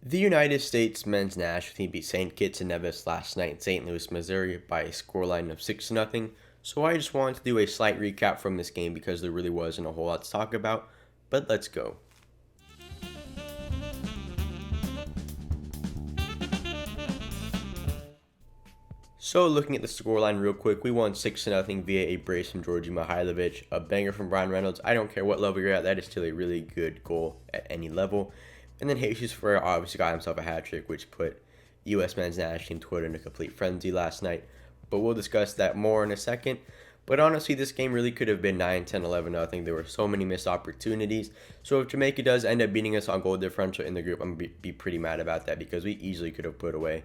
The United States men's national team beat St. Kitts and Nevis last night in St. Louis, Missouri by a scoreline of 6-0. So I just wanted to do a slight recap from this game because there really wasn't a whole lot to talk about, but let's go. So looking at the scoreline real quick, we won 6-0 via a brace from Georgi Mihailovic, a banger from Brian Reynolds. I don't care what level you're at, that is still a really good goal at any level. And then Jesus Ferreira obviously got himself a hat trick, which put US men's national team Twitter in a complete frenzy last night. But we'll discuss that more in a second. But honestly, this game really could have been 9, 10, 11 nothing. There were so many missed opportunities. So if Jamaica does end up beating us on goal differential in the group, I'm going to be pretty mad about that because we easily could have put away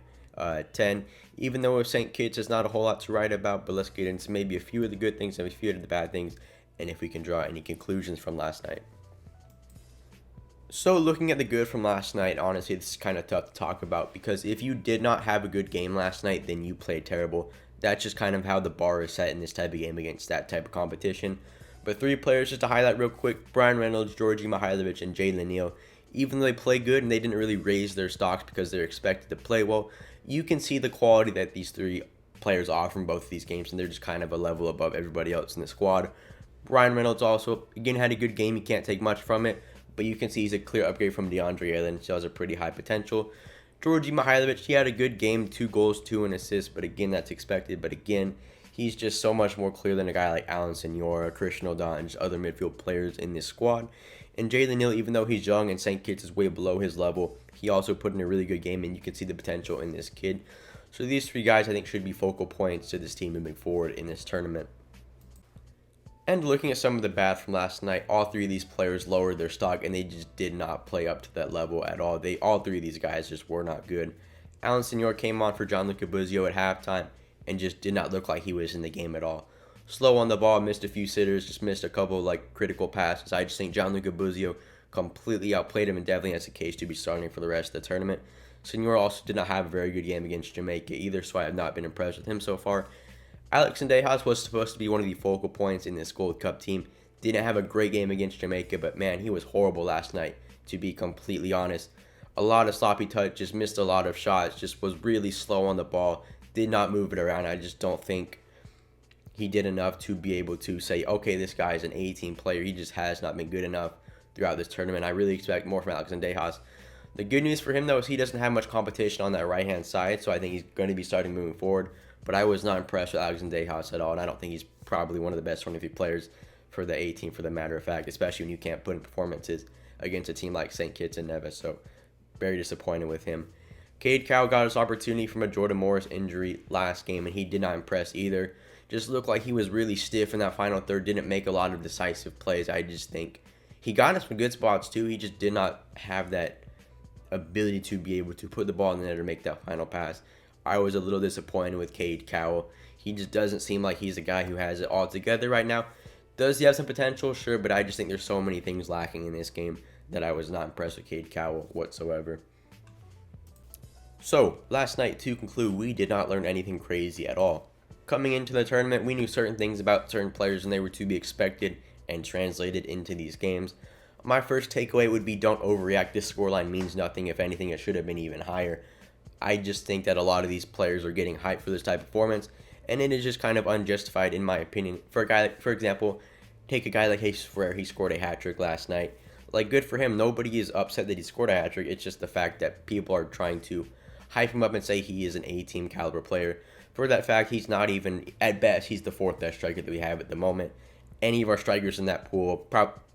10. Even though with St. Kitts, there's not a whole lot to write about, but let's get into maybe a few of the good things and a few of the bad things, and if we can draw any conclusions from last night. So looking at the good from last night, honestly, this is kind of tough to talk about because if you did not have a good game last night, then you played terrible. That's just kind of how the bar is set in this type of game against that type of competition. But three players just to highlight real quick: Brian Reynolds, Georgi Mihailovic, and Jalen Neal. Even though they play good and they didn't really raise their stocks because they're expected to play well, you can see the quality that these three players offer in both of these games, and they're just kind of a level above everybody else in the squad. Brian Reynolds also, again, had a good game. You can't take much from it, but you can see he's a clear upgrade from DeAndre Ayton. He has a pretty high potential. Georgi Mihailovic, he had a good game, 2 goals, 2 assists, but again, that's expected. But again, he's just so much more clear than a guy like Alan Senora, Christian O'Donnell, and just other midfield players in this squad. And Jalen Neal, even though he's young and St. Kitts is way below his level, he also put in a really good game, and you can see the potential in this kid. So these three guys, I think, should be focal points to this team moving forward in this tournament. And looking at some of the bad from last night, all three of these players lowered their stock, and they just did not play up to that level at all. All three of these guys just were not good. Alan Senor came on for Gianluca Buzio at halftime and just did not look like he was in the game at all. Slow on the ball, missed a few sitters, just missed a couple critical passes. I just think Gianluca Buzio completely outplayed him and definitely has a case to be starting for the rest of the tournament. Senor also did not have a very good game against Jamaica either, so I have not been impressed with him so far. Alex Sendejas was supposed to be one of the focal points in this Gold Cup team. Didn't have a great game against Jamaica, but man, he was horrible last night, to be completely honest. A lot of sloppy touch, just missed a lot of shots, just was really slow on the ball, did not move it around. I just don't think he did enough to be able to say, okay, this guy is an A-team player. He just has not been good enough throughout this tournament. I really expect more from Alex Sendejas. The good news for him, though, is he doesn't have much competition on that right-hand side, so I think he's going to be starting moving forward. But I was not impressed with Alex Sendejas at all, and I don't think he's probably one of the best 23 players for the A-team, for the matter of fact, especially when you can't put in performances against a team like St. Kitts and Nevis. So very disappointed with him. Cade Cowell got his opportunity from a Jordan Morris injury last game, and he did not impress either. Just looked like he was really stiff in that final third, didn't make a lot of decisive plays. I just think he got in some good spots too. He just did not have that ability to be able to put the ball in the net or make that final pass. I was a little disappointed with Cade Cowell. He just doesn't seem like he's a guy who has it all together right now. Does he have some potential? Sure, but I just think there's so many things lacking in this game that I was not impressed with Cade Cowell whatsoever. So, last night, to conclude, we did not learn anything crazy at all. Coming into the tournament, we knew certain things about certain players and they were to be expected and translated into these games. My first takeaway would be don't overreact. This scoreline means nothing. If anything, it should have been even higher. I just think that a lot of these players are getting hyped for this type of performance, and it is just kind of unjustified in my opinion. For example, take a guy like Jesus Ferreira. He scored a hat trick last night. Like, good for him. Nobody is upset that he scored a hat trick. It's just the fact that people are trying to hype him up and say he is an A-team caliber player. For that fact, he's not even, at best, he's the fourth best striker that we have at the moment. Any of our strikers in that pool,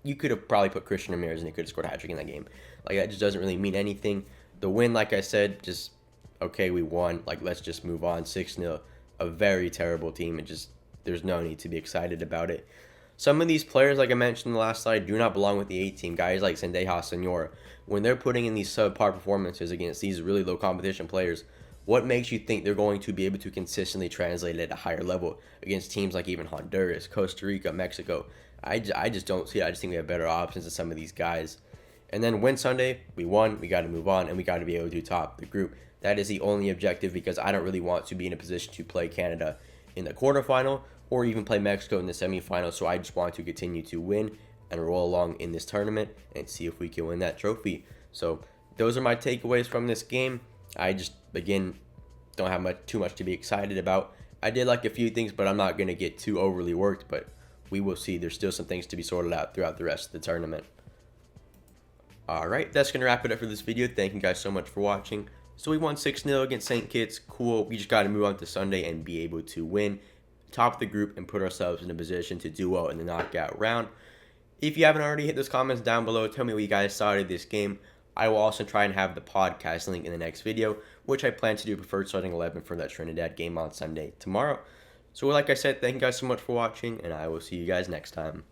you could have probably put Christian Ramirez and he could have scored a hat trick in that game. Like, that just doesn't really mean anything. The win, like I said, just, okay, we won. Like, let's just move on. 6-0. A very terrible team. It just, there's no need to be excited about it. Some of these players, like I mentioned in the last slide, do not belong with the A-team. Guys like Sendejas, Senora, when they're putting in these subpar performances against these really low competition players, what makes you think they're going to be able to consistently translate it at a higher level against teams like even Honduras, Costa Rica, Mexico? I just don't see it. I just think we have better options than some of these guys. And then win Sunday, we won, we got to move on, and we got to be able to top the group. That is the only objective because I don't really want to be in a position to play Canada in the quarterfinal or even play Mexico in the semifinal. So I just want to continue to win and roll along in this tournament and see if we can win that trophy. So those are my takeaways from this game. I just, again, don't have too much to be excited about. I did like a few things, but I'm not going to get too overly worked, but we will see. There's still some things to be sorted out throughout the rest of the tournament. Alright, that's going to wrap it up for this video. Thank you guys so much for watching. So we won 6-0 against St. Kitts. Cool. We just got to move on to Sunday and be able to win top of the group and put ourselves in a position to do well in the knockout round. If you haven't already, hit those comments down below. Tell me what you guys thought of this game. I will also try and have the podcast link in the next video, which I plan to do preferred starting 11 for that Trinidad game on Sunday tomorrow. So like I said, thank you guys so much for watching, and I will see you guys next time.